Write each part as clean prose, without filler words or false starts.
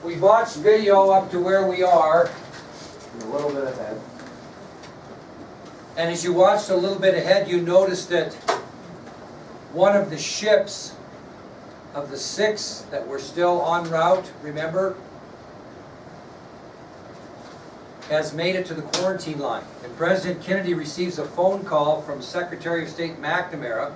We watched video up to where we are, A little bit ahead. and as you watched a little bit ahead, you noticed that one of the ships of the 6 that were still en route, remember, has made it to the quarantine line. And President Kennedy receives a phone call from Secretary of State McNamara.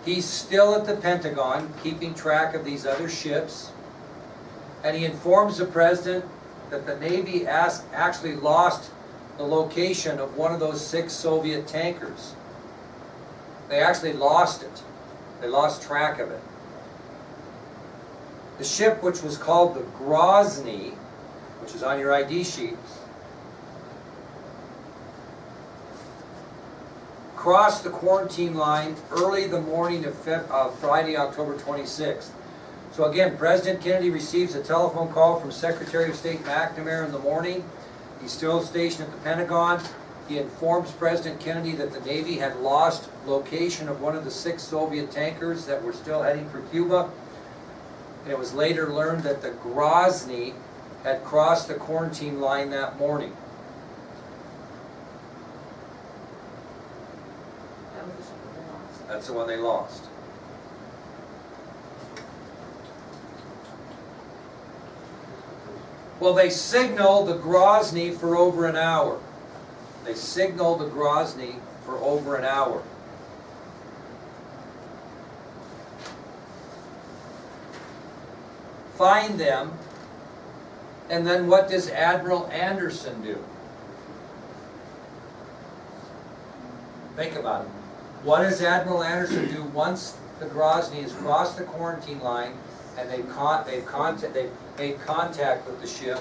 He's still at the Pentagon, keeping track of these other ships. And he informs the President that the Navy actually lost the location of one of those 6 Soviet tankers. They actually lost it. They lost track of it. The ship, which was called the Grozny, which is on your ID sheet, crossed the quarantine line early the morning of Friday, October 26th. So again, President Kennedy receives a telephone call from Secretary of State McNamara in the morning. He's still stationed at the Pentagon. He informs President Kennedy that the Navy had lost location of one of the 6 Soviet tankers that were still heading for Cuba. And it was later learned that the Grozny had crossed the quarantine line that morning. That was the ship that they lost. That's the one they lost. Well, they signaled the Grozny for over an hour. They signaled the Grozny for over an hour. Find them, and then what does Admiral Anderson do? Think about it. What does Admiral Anderson do once the Grozny has crossed the quarantine line and they've made contact with the ship?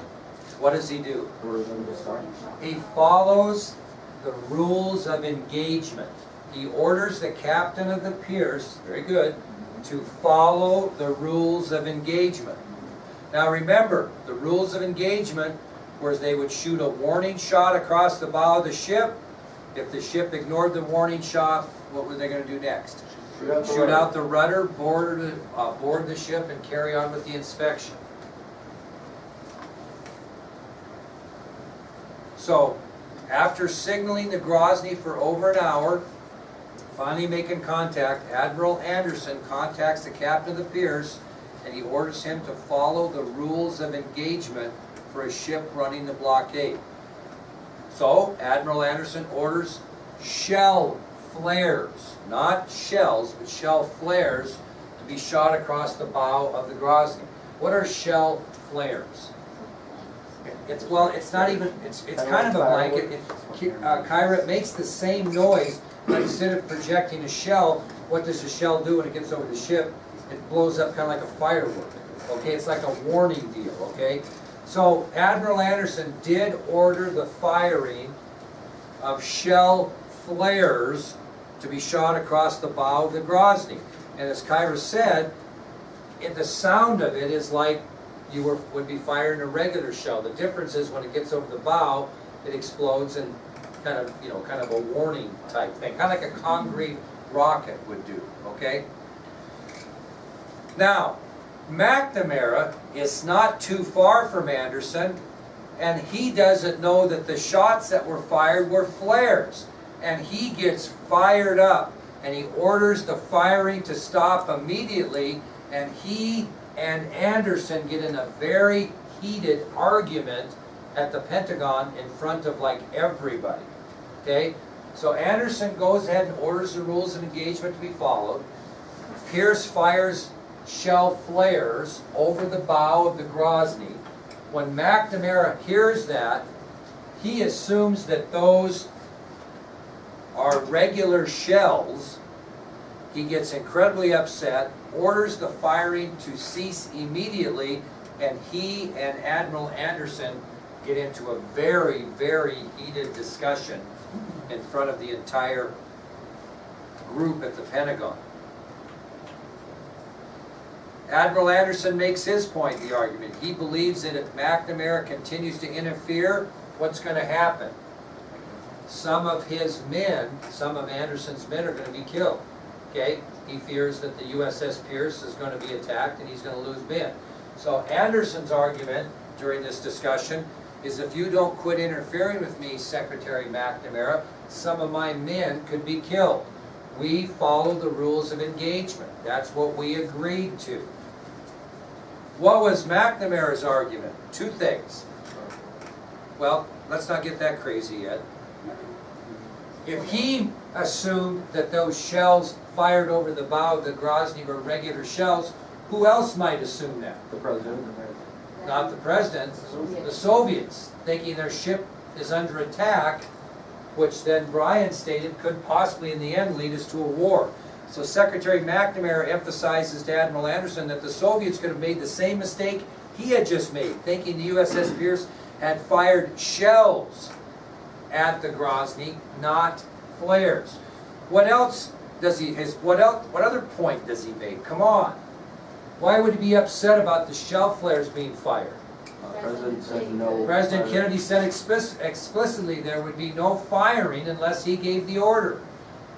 What does he do? Orders them to start. He follows the rules of engagement. He orders the captain of the Pierce, very good, to follow the rules of engagement. Now remember, the rules of engagement was they would shoot a warning shot across the bow of the ship. If the ship ignored the warning shot, what were they going to do next? Shoot out the rudder, board the ship, and carry on with the inspection. So, after signaling the Grozny for over an hour, finally making contact, Admiral Anderson contacts the captain of the Pierce, and he orders him to follow the rules of engagement for a ship running the blockade. So, Admiral Anderson orders shell flares, not shells, but shell flares, to be shot across the bow of the Grozny. What are shell flares? It's not even, it's kind of a blanket. Kyra, it makes the same noise, but instead of projecting a shell, what does the shell do when it gets over the ship? It blows up kind of like a firework. Okay, it's like a warning deal, okay? So Admiral Anderson did order the firing of shell flares to be shot across the bow of the Grozny. And as Kyra said, the sound of it is like you would be firing a regular shell. The difference is when it gets over the bow, it explodes and kind of a warning type thing, kind of like a concrete rocket would do, okay? Now, McNamara is not too far from Anderson, and he doesn't know that the shots that were fired were flares. And he gets fired up, and he orders the firing to stop immediately, and he and Anderson get in a very heated argument at the Pentagon in front of like everybody. Okay? So Anderson goes ahead and orders the rules of engagement to be followed. Pierce fires shell flares over the bow of the Grozny. When McNamara hears that, he assumes that those are regular shells. He gets incredibly upset, orders the firing to cease immediately, and he and Admiral Anderson get into a very, very heated discussion in front of the entire group at the Pentagon. Admiral Anderson makes his point in the argument. He believes that if McNamara continues to interfere, what's going to happen? Some of his men, some of Anderson's men are going to be killed. Okay? He fears that the USS Pierce is going to be attacked and he's going to lose men. So Anderson's argument during this discussion is if you don't quit interfering with me, Secretary McNamara, some of my men could be killed. We follow the rules of engagement. That's what we agreed to. What was McNamara's argument? Two things. Well, let's not get that crazy yet. If he assumed that those shells fired over the bow of the Grozny were regular shells, who else might assume that? The president. Not the president, the Soviets, thinking their ship is under attack, which then Brian stated could possibly in the end lead us to a war. So Secretary McNamara emphasizes to Admiral Anderson that the Soviets could have made the same mistake he had just made, thinking the USS Pierce had fired shells at the Grozny, not flares. What else does he, what other point does he make? Come on. Why would he be upset about the shell flares being fired? President said no. President Kennedy said explicitly there would be no firing unless he gave the order.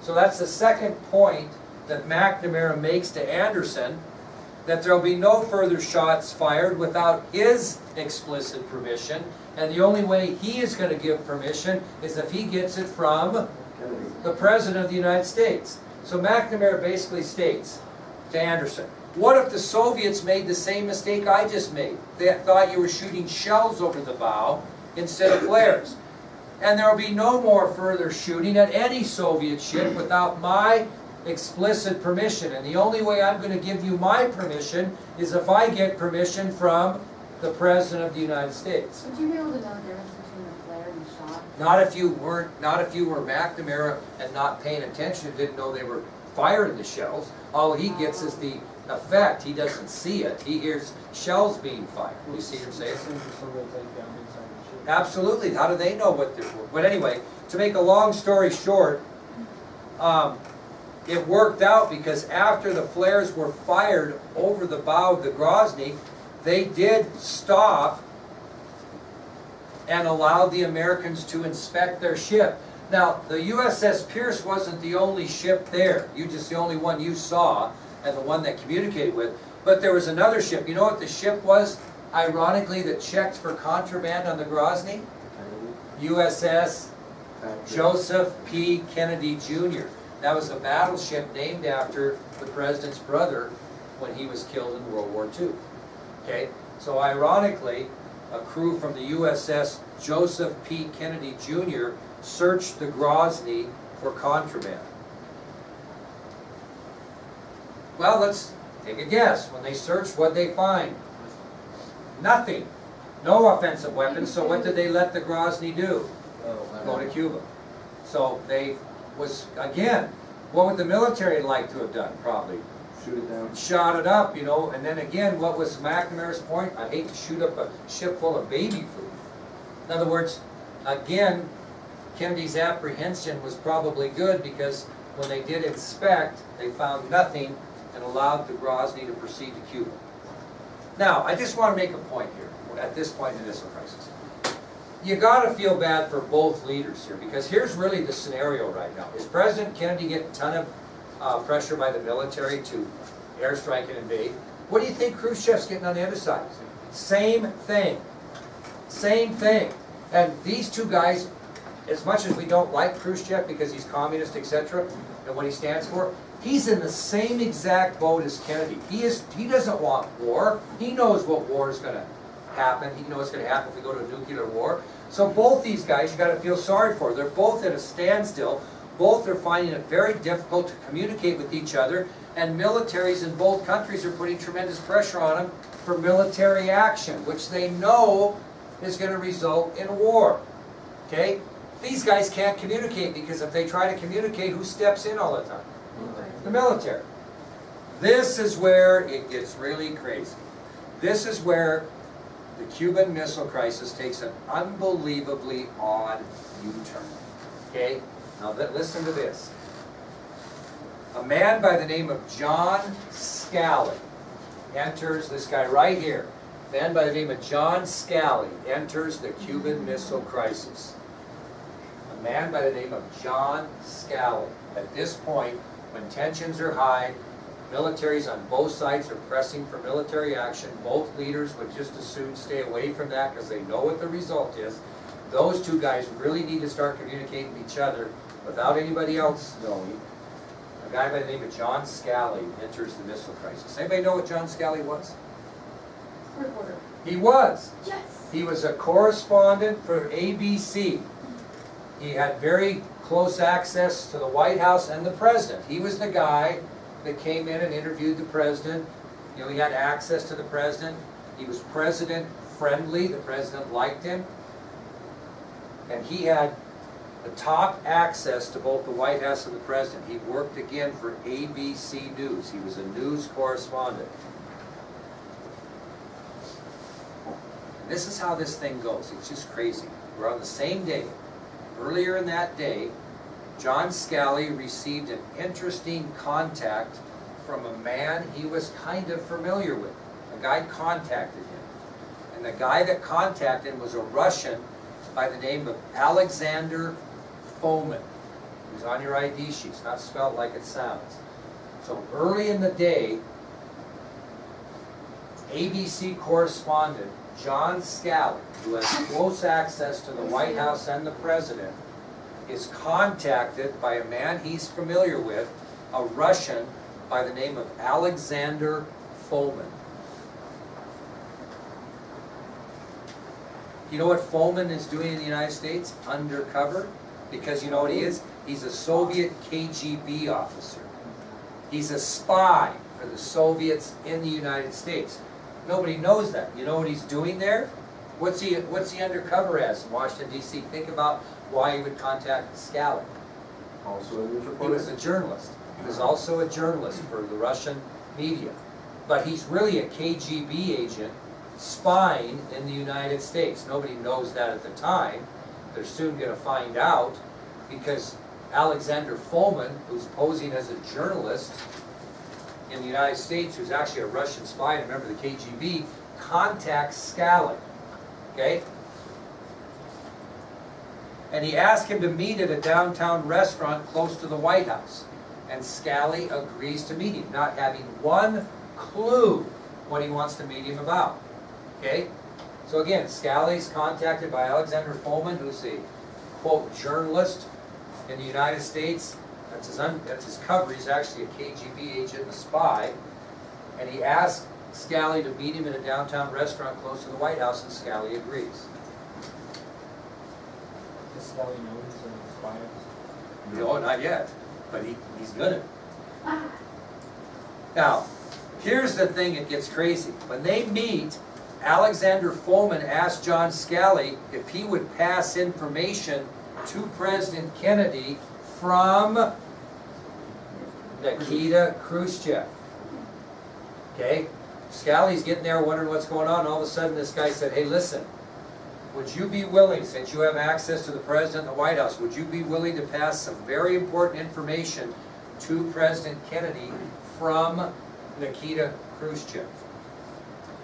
So that's the second point that McNamara makes to Anderson, that there will be no further shots fired without his explicit permission, and the only way he is going to give permission is if he gets it from the President of the United States. So McNamara basically states to Anderson, what if the Soviets made the same mistake I just made? They thought you were shooting shells over the bow instead of flares. And there will be no more further shooting at any Soviet ship without my explicit permission. And the only way I'm going to give you my permission is if I get permission from the President of the United States. Would you be able to know the difference between a flare and a shot? Not if you were McNamara and not paying attention, didn't know they were firing the shells. All he gets is the effect. He doesn't see it. He hears shells being fired. You see what I'm saying? Absolutely. How do they know what they're... But anyway, to make a long story short, it worked out because after the flares were fired over the bow of the Grozny, they did stop and allowed the Americans to inspect their ship. Now, the USS Pierce wasn't the only ship there. Just the only one you saw and the one that communicated with. But there was another ship. You know what the ship was, ironically, that checked for contraband on the Grozny? USS Joseph P. Kennedy Jr. That was a battleship named after the President's brother when he was killed in World War II. Okay? So ironically, a crew from the USS Joseph P. Kennedy Jr. searched the Grozny for contraband. Well, let's take a guess. When they searched, what'd they find? Nothing. No offensive weapons, so what did they let the Grozny do? Go to Cuba. So they was, again, what would the military like to have done? Probably Shoot it down. shot it up, you know, and then again, what was McNamara's point? I hate to shoot up a ship full of baby food. In other words, again, Kennedy's apprehension was probably good because when they did inspect, they found nothing and allowed the Grozny to proceed to Cuba. Now, I just want to make a point here, at this point in the missile crisis. You got to feel bad for both leaders here, because here's really the scenario right now. Is President Kennedy getting a ton of pressure by the military to airstrike and invade? What do you think Khrushchev's getting on the other side? Same thing. Same thing. And these two guys, as much as we don't like Khrushchev because he's communist, etc., and what he stands for, he's in the same exact boat as Kennedy. He doesn't want war. He knows what war is going to happen. He knows what's going to happen if we go to a nuclear war. So both these guys you got to feel sorry for. They're both at a standstill. Both are finding it very difficult to communicate with each other, and militaries in both countries are putting tremendous pressure on them for military action, which they know is going to result in war. Okay? These guys can't communicate because if they try to communicate, who steps in all the time? The military. This is where it gets really crazy. This is where the Cuban Missile Crisis takes an unbelievably odd U-turn. Okay? Now listen to this. A man by the name of John Scally enters, this guy right here, a man by the name of John Scally enters the Cuban Missile Crisis. A man by the name of John Scally. At this point, when tensions are high, Militaries on both sides are pressing for military action. Both leaders would just as soon stay away from that because they know what the result is. Those two guys really need to start communicating with each other without anybody else knowing. A guy by the name of John Scally enters the missile crisis. Anybody know what John Scally was? Reporter. He was. Yes. He was a correspondent for ABC. He had very close access to the White House and the president. He was the guy that came in and interviewed the president. You know, he had access to the president. He was president friendly. The president liked him. And he had the top access to both the White House and the president. He worked again for ABC News. He was a news correspondent. And this is how this thing goes. It's just crazy. We're on the same day. Earlier in that day, John Scally received an interesting contact from a man he was kind of familiar with. A guy contacted him. And the guy that contacted him was a Russian by the name of Alexander Fomin. He's on your ID sheet. It's not spelled like it sounds. So early in the day, ABC correspondent John Scally, who has close access to the White House and the president, is contacted by a man he's familiar with, a Russian by the name of Alexander Fomin. You know what Fomin is doing in the United States? Undercover. Because you know what he is? He's a Soviet KGB officer. He's a spy for the Soviets in the United States. Nobody knows that. You know what he's doing there? What's he undercover as in Washington, D.C.? Think about why he would contact Scally. Also a news He reporter. was a journalist. He was also a journalist for the Russian media. But he's really a KGB agent spying in the United States. Nobody knows that at the time. They're soon going to find out because Alexander Fomin, who's posing as a journalist in the United States, who's actually a Russian spy and a member of the KGB, contacts Scally. Okay? And he asked him to meet at a downtown restaurant close to the White House. And Scally agrees to meet him, not having one clue what he wants to meet him about. Okay? So again, Scally's contacted by Alexander Fomin, who's a, quote, journalist in the United States. That's his cover. He's actually a KGB agent and a spy. And he asked Scally to meet him in a downtown restaurant close to the White House, and Scally agrees. Does Scally know he's a spy? No, not yet, but he's gonna. Now, here's the thing that gets crazy. When they meet, Alexander Fomin asked John Scally if he would pass information to President Kennedy from Nikita Khrushchev. Okay? Scally's getting there wondering what's going on. All of a sudden this guy said, hey, listen, would you be willing, since you have access to the President and the White House, would you be willing to pass some very important information to President Kennedy from Nikita Khrushchev?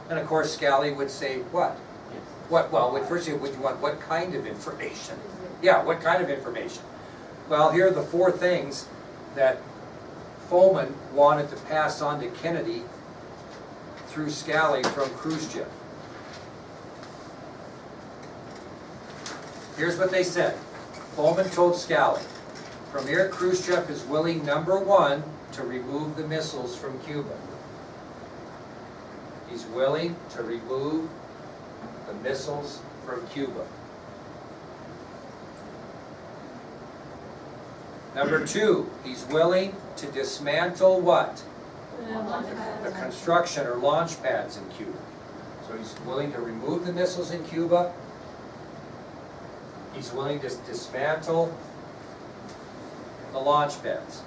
And of course Scally would say, what? What? Well, first would you want what kind of information? Yeah, what kind of information? Well, here are the four things that Fomin wanted to pass on to Kennedy through Scally from Khrushchev. Here's what they said. Fomin told Scally, Premier Khrushchev is willing, number one, to remove the missiles from Cuba. He's willing to remove the missiles from Cuba. Number two, he's willing to dismantle what? The construction or launch pads in Cuba. So he's willing to remove the missiles in Cuba. He's willing to dismantle the launch pads.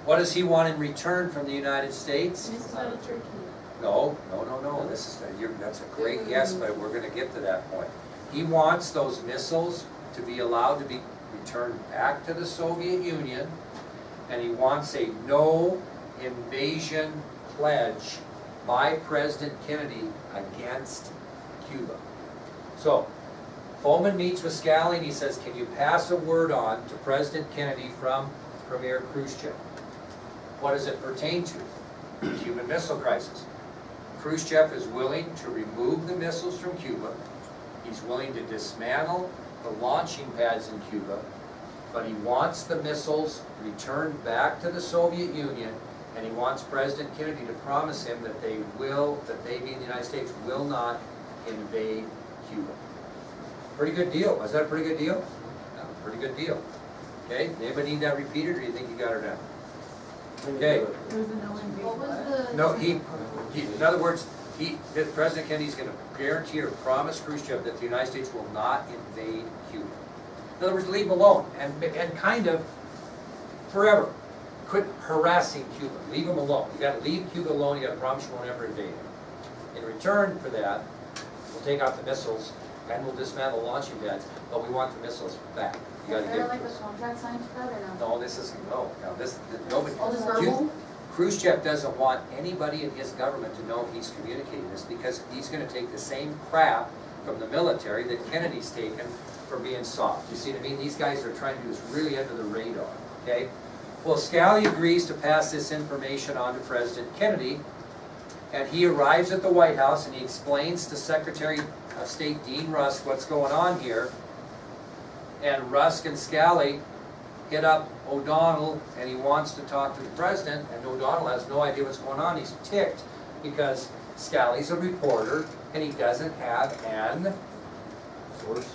What does he want in return from the United States? No. This is that's a great guess, but we're going to get to that point. He wants those missiles to be allowed to be returned back to the Soviet Union, and he wants a no invasion pledge by President Kennedy against Cuba. So, Fomin meets with Scally and he says, can you pass a word on to President Kennedy from Premier Khrushchev? What does it pertain to? Cuban Missile Crisis. Khrushchev is willing to remove the missiles from Cuba. He's willing to dismantle the launching pads in Cuba, but he wants the missiles returned back to the Soviet Union, and he wants President Kennedy to promise him that they, being the United States, will not invade Cuba. Pretty good deal. Was that a pretty good deal? Yeah, pretty good deal. Okay, anybody need that repeated, or do you think you got her down? Okay. What was the? No, in other words, President Kennedy's going to guarantee or promise Khrushchev that the United States will not invade Cuba. In other words, leave him alone and kind of forever quit harassing Cuba. Leave him alone. You got to leave Cuba alone. You got to promise you won't ever invade him. In return for that, we'll take out the missiles and we'll dismantle the launching pads, but we want the missiles back. You got to Is give there it like to a us. contract signed to that or no? No, this is nobody. All this verbal? Khrushchev doesn't want anybody in his government to know he's communicating this because he's going to take the same crap from the military that Kennedy's taken for being soft. You see what I mean? These guys are trying to do this really under the radar. Okay. Well, Scally agrees to pass this information on to President Kennedy, and he arrives at the White House and he explains to Secretary of State Dean Rusk what's going on here. And Rusk and Scally hit up O'Donnell and he wants to talk to the president, and O'Donnell has no idea what's going on. He's ticked because Scally's a reporter and he doesn't have an Source.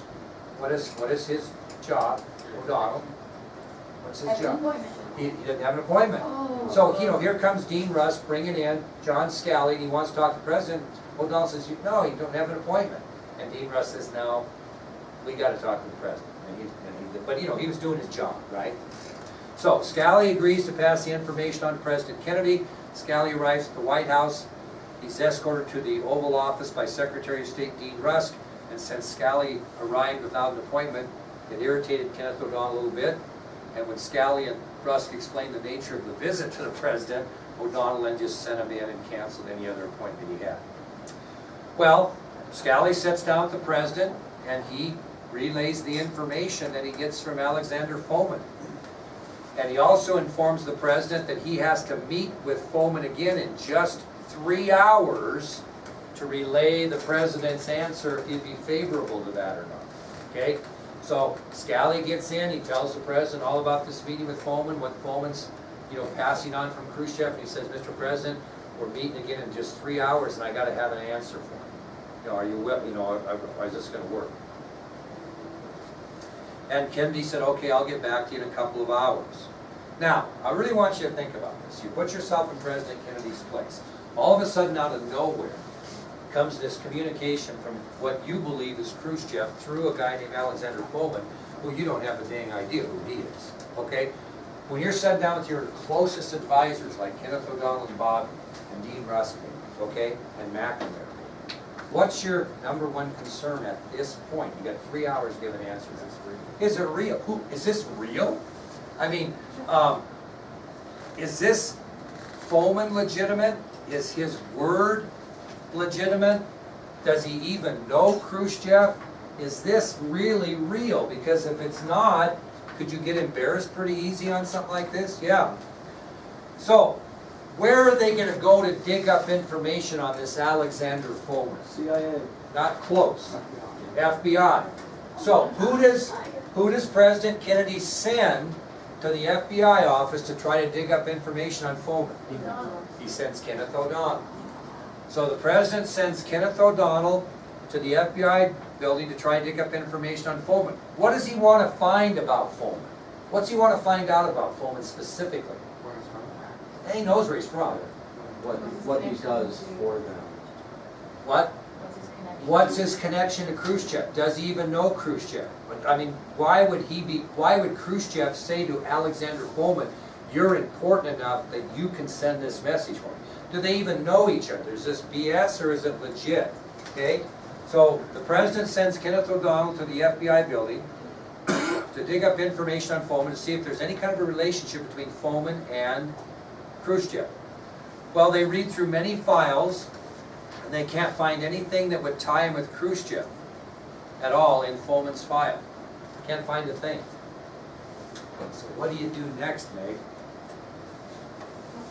what is his job? O'Donnell. What's his At the job? appointment. He didn't have an appointment. Oh. So, here comes Dean Rusk bringing in John Scally, and he wants to talk to the president. O'Donnell says, no, you don't have an appointment. And Dean Rusk says, no, we got to talk to the president. But he was doing his job, right? So Scally agrees to pass the information on to President Kennedy. Scally arrives at the White House. He's escorted to the Oval Office by Secretary of State Dean Rusk. And since Scally arrived without an appointment, it irritated Kenneth O'Donnell a little bit. And when Scally and Rusk explained the nature of the visit to the president, O'Donnell then just sent him in and canceled any other appointment he had. Well, Scally sits down with the president and he relays the information that he gets from Alexander Fomin. And he also informs the president that he has to meet with Fomin again in just 3 hours to relay the president's answer if he'd be favorable to that or not. Okay? So Scally gets in, he tells the president all about this meeting with Fomin, what Fomin's passing on from Khrushchev, and he says, Mr. President, we're meeting again in just 3 hours and I gotta have an answer for him. Are you is this gonna work? And Kennedy said, okay, I'll get back to you in a couple of hours. Now, I really want you to think about this. You put yourself in President Kennedy's place. All of a sudden, out of nowhere, comes this communication from what you believe is Khrushchev through a guy named Alexander Fomin, who you don't have a dang idea who he is. Okay? When you're sitting down with your closest advisors, like Kenneth O'Donnell and Bobby, and Dean Rusk, okay, and McNamara, what's your number one concern at this point? You got 3 hours to give an answer. Is it real? Is this real? I mean, is this Fomin legitimate? Is his word legitimate? Does he even know Khrushchev? Is this really real? Because if it's not, could you get embarrassed pretty easy on something like this? Yeah. So, where are they going to go to dig up information on this Alexander Fomin? CIA. Not close. FBI. So, who does President Kennedy send to the FBI office to try to dig up information on Fomin? He sends Kenneth O'Donnell. So the president sends Kenneth O'Donnell to the FBI building to try and dig up information on Fomin. What does he want to find about Fomin? What's he want to find out about Fomin specifically? And he knows where he's from. What he does for them. What? What's his connection? What's his connection to Khrushchev? Does he even know Khrushchev? I mean, why would Khrushchev say to Alexander Fomin, you're important enough that you can send this message for me? Do they even know each other? Is this BS or is it legit? Okay? So the president sends Kenneth O'Donnell to the FBI building to dig up information on Fomin to see if there's any kind of a relationship between Fomin and Khrushchev. Well, they read through many files and they can't find anything that would tie him with Khrushchev at all in Fomin's file. Can't find a thing. So what do you do next, Meg?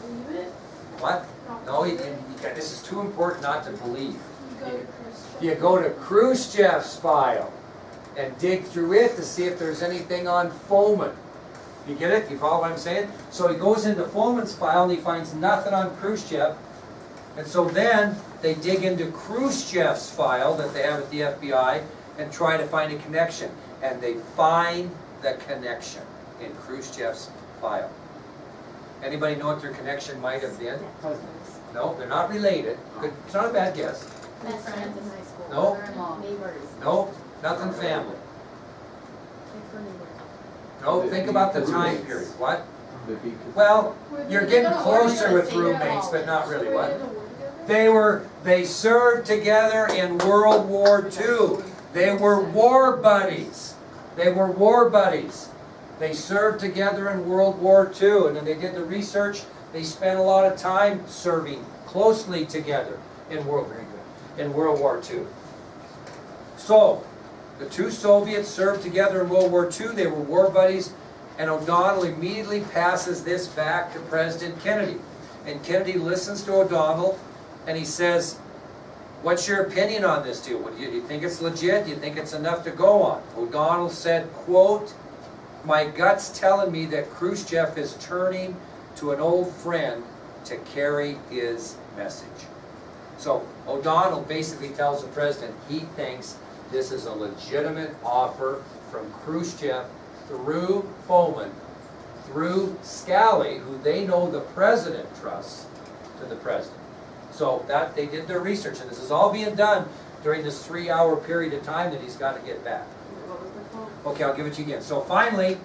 believe it? What? Not No, believe it? this is too important not to believe. You go to Khrushchev. You go to Khrushchev's file and dig through it to see if there's anything on Foman. You get it? You follow what I'm saying? So he goes into Foman's file and he finds nothing on Khrushchev. And so then they dig into Khrushchev's file that they have at the FBI and try to find a connection. And they find the connection in Khrushchev's file. Anybody know what their connection might have been? No, they're not related. Good, it's not a bad guess. Best friends in high school. No. Brother-in-law. Neighbors. No, nothing family. Next door neighbors. No, think about the time period. What? Would be- Well, Were they you're gonna getting go to closer Oregon with State or roommates, but not college? really. Were What? they gonna work together? They served together in World War II. They were war buddies. They were war buddies. They served together in World War II, and then they did the research. They spent a lot of time serving closely together in World War II. So, the two Soviets served together in World War II. They were war buddies, and O'Donnell immediately passes this back to President Kennedy. And Kennedy listens to O'Donnell, and he says, "What's your opinion on this deal? Do you think it's legit? Do you think it's enough to go on?" O'Donnell said, quote, "My gut's telling me that Khrushchev is turning to an old friend to carry his message." So O'Donnell basically tells the president he thinks this is a legitimate offer from Khrushchev through Foman, through Scally, who they know the president trusts, to the president. So that they did their research, and this is all being done during this 3-hour period of time that he's got to get back. What was the quote? Okay, I'll give it to you again. So finally,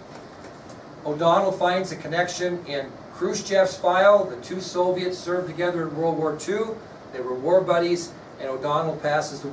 O'Donnell finds a connection in Khrushchev's file. The two Soviets served together in World War II. They were war buddies, and O'Donnell passes the